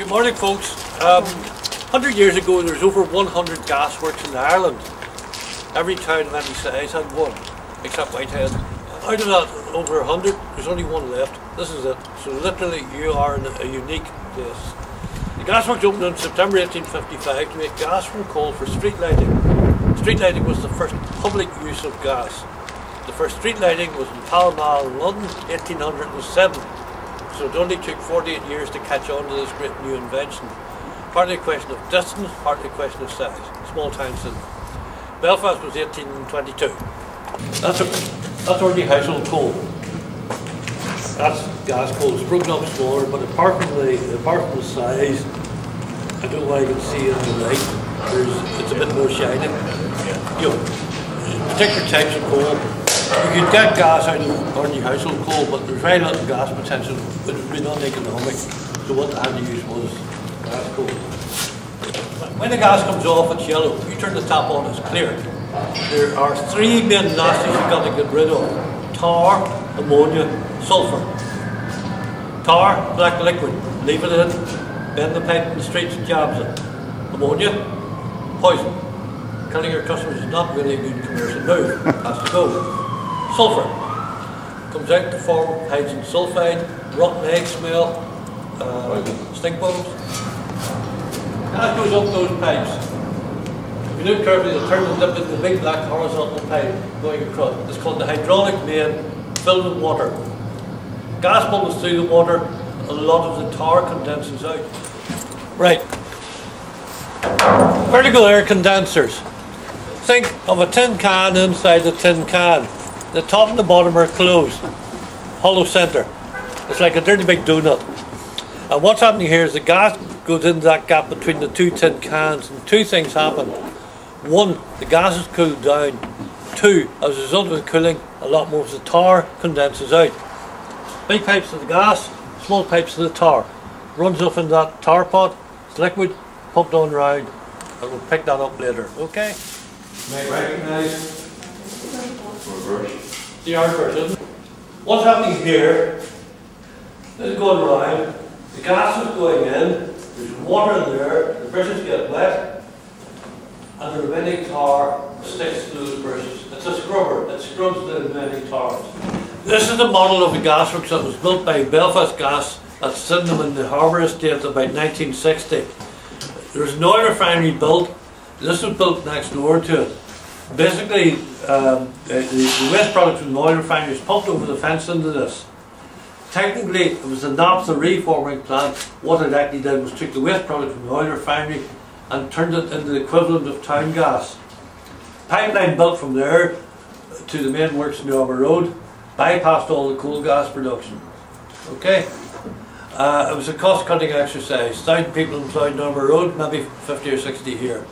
Good morning, folks. 100 years ago there was over 100 gasworks in Ireland. Every town of any size had one, except Whitehead. Out of that over 100, there's only one left. This is it. So literally you are in a unique place. The gasworks opened in September 1855 to make gas from coal for street lighting. Street lighting was the first public use of gas. The first street lighting was in Pall Mall in London, 1807. So it only took 48 years to catch on to this great new invention. Partly a question of distance, partly a question of size. Small town city. Belfast was 1822. That's already household coal. That's gas coal. It's broken up smaller, but apart from the size, I don't know why you can see it in the light. It's a bit more shiny. You know, particular types of coal. You could get gas out of ordinary household coal, but there's very little gas potential. It would be non-economic. So what they had to use was gas coal. When the gas comes off, it's yellow. You turn the tap on, it's clear. There are three main nasties you've got to get rid of: tar, ammonia, sulphur. Tar, black liquid. Leave it in, bend the pipe in the streets and jabs it. Ammonia, poison. Killing your customers is not really a good commercial move. Has to go. Sulphur comes out in the form of hydrogen sulfide, rotten egg smell, stink bugs. Gas goes up those pipes. If you look carefully, they'll turn and dip into the big black horizontal pipe going across. It's called the hydraulic main, filled with water. Gas bubbles through the water, a lot of the tar condenses out. Right. Vertical air condensers. Think of a tin can inside a tin can. The top and the bottom are closed, hollow centre. It's like a dirty big donut. And what's happening here is the gas goes into that gap between the two tin cans, and two things happen. One, the gas is cooled down. Two, as a result of the cooling, a lot more of the tar condenses out. Big pipes to the gas, small pipes to the tar. Runs off into that tar pot, it's liquid, pumped on round, and we'll pick that up later, okay? You may recognise the reverse, isn't it? What's happening here is going round, the gas is going in, there's water in there, the brushes get wet, and the remaining tar sticks to those brushes. It's a scrubber, it scrubs the remaining tars. This is the model of the gasworks that was built by Belfast Gas at Sydenham in the Harbour Estate about 1960. There was an oil refinery built. This was built next door to it. Basically, the waste product from the oil refinery was pumped over the fence into this. Technically, it was a naphtha reforming plant. What it actually did was took the waste product from the oil refinery and turned it into the equivalent of town gas. Pipeline built from there to the main works in the Harbour Road, bypassed all the coal gas production. Okay? It was a cost-cutting exercise. 1,000 people employed in Harbour Road, maybe 50 or 60 here.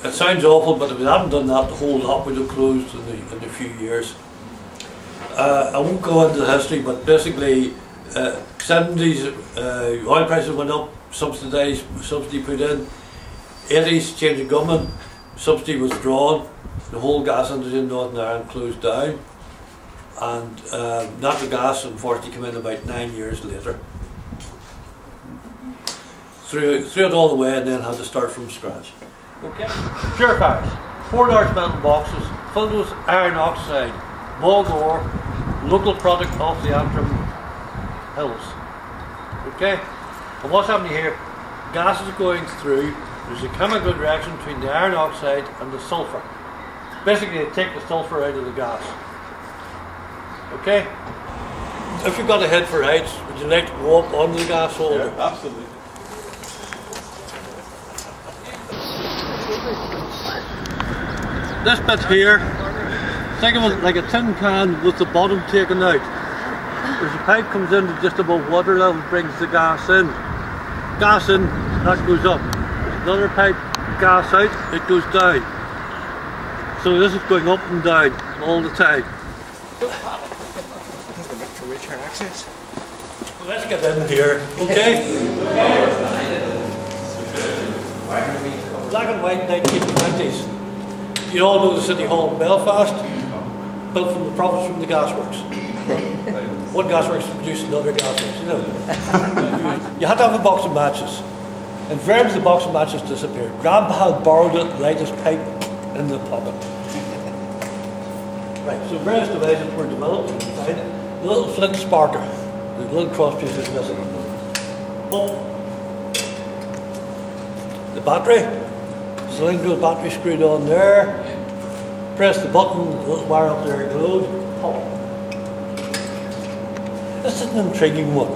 It sounds awful, but if we hadn't done that, the whole lot would have closed in a few years. I won't go into the history, but basically, 70s, oil prices went up, subsidy put in. 80s, change of government, subsidy withdrawn. The whole gas industry in Northern Ireland closed down. And natural gas, unfortunately, came in about 9 years later. Threw it all the way and then had to start from scratch. Okay. Purifiers. 4 large metal boxes filled with iron oxide, bog ore, local product off the Antrim hills. Okay? And what's happening here? Gas is going through, there's a chemical reaction between the iron oxide and the sulphur. Basically, they take the sulphur out of the gas. Okay? If you've got a head for heights, would you like to go up onto the gas holder? Yeah, absolutely. This bit here, think of it like a tin can with the bottom taken out. There's a pipe comes in just above water level, brings the gas in. Gas in, that goes up. There's another pipe, gas out, it goes down. So this is going up and down all the time. Return access. Well, let's get in here, okay? Black and white 1920s. You all know the City Hall in Belfast, built from the profits from the gasworks. One gasworks produced another gasworks, you know. You had to have a box of matches. Invariably the box of matches disappeared. Grandpa had borrowed it, light his pipe in the pocket. Right, so various devices were developed and designed. The little flint sparker, the little crosspiece is missing. Oh. The battery, cylindrical battery screwed on there. Press the button, the little wire up there glowed. Pop. This is an intriguing one.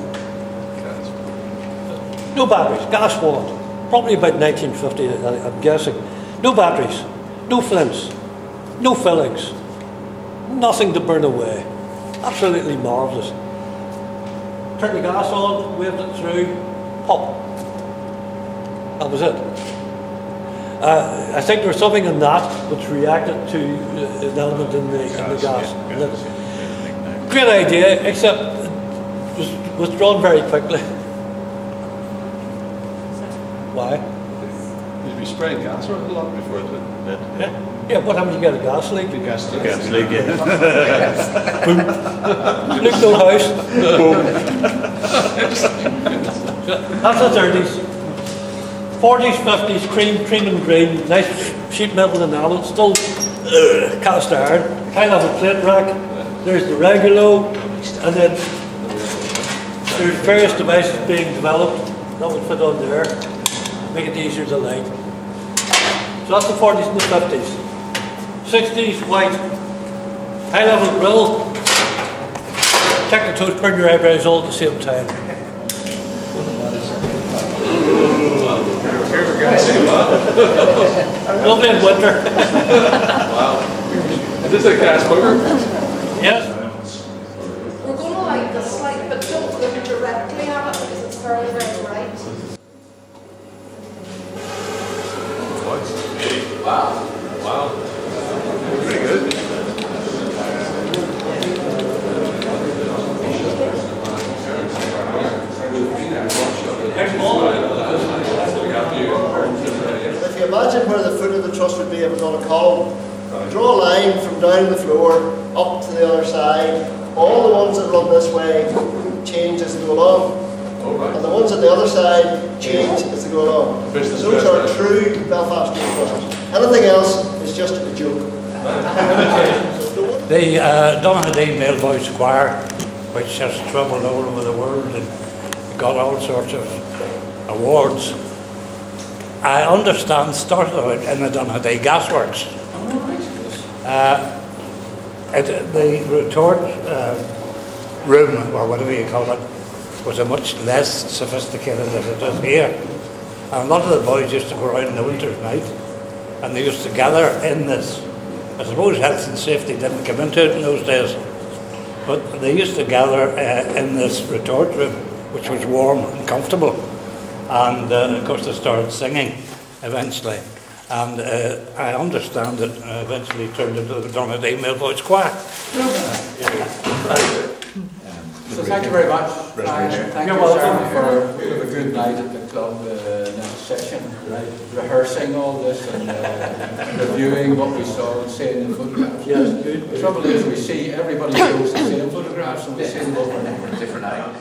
No batteries, gas wand. Probably about 1950, I'm guessing. No batteries, no flints, no fillings, nothing to burn away. Absolutely marvellous. Turn the gas on, waved it through, pop. That was it. I think there was something in that which reacted to an element in the gas. Great idea, except it was withdrawn very quickly. Why? You'd be spraying gas around a lot before it lit. Yeah, what happens if you get a gas leak? The gas leak, yeah. Boom. Leaked old house. Boom. That's the 30s. 40s, 50s, cream and green, nice sheet metal enamel, still cast iron, high level plate rack, there's the regulo, and then there's various devices being developed that would fit on there, make it easier to light. So that's the 40s and the 50s. 60s, white, high level grill, check the toast, burn your eyebrows all at the same time. Lovely in winter. Wow. Is this a gas cooker? Yes. We're going to light this light, but don't look directly at it because it's very, very bright. Wow. Wow. Pretty good. If you imagine where the foot of the truss would be if it was on a column, draw a line from down the floor up to the other side. All the ones that run this way change as they go along, and the ones on the other side change as they go along. Those are true Belfast Street trusses. Anything else is just a joke. The Donaghadee Male Voice Choir, which has travelled all over the world and got all sorts of awards, I understand started out in the Donaghadee Gasworks. The retort room, or whatever you call it, was a much less sophisticated than it is here. And a lot of the boys used to go around in the winter's night, and they used to gather in this. I suppose health and safety didn't come into it in those days, but they used to gather in this retort room, which was warm and comfortable. And of course they started singing eventually. And I understand it eventually turned into the Donaghadee Male Voice Choir. So thank you very much. Thank you, sir, for a good night at the club next session. Rehearsing all this and reviewing what we saw and seeing in photographs. Yes, good. The trouble is we see everybody shows the same photographs and we see them over a different eye.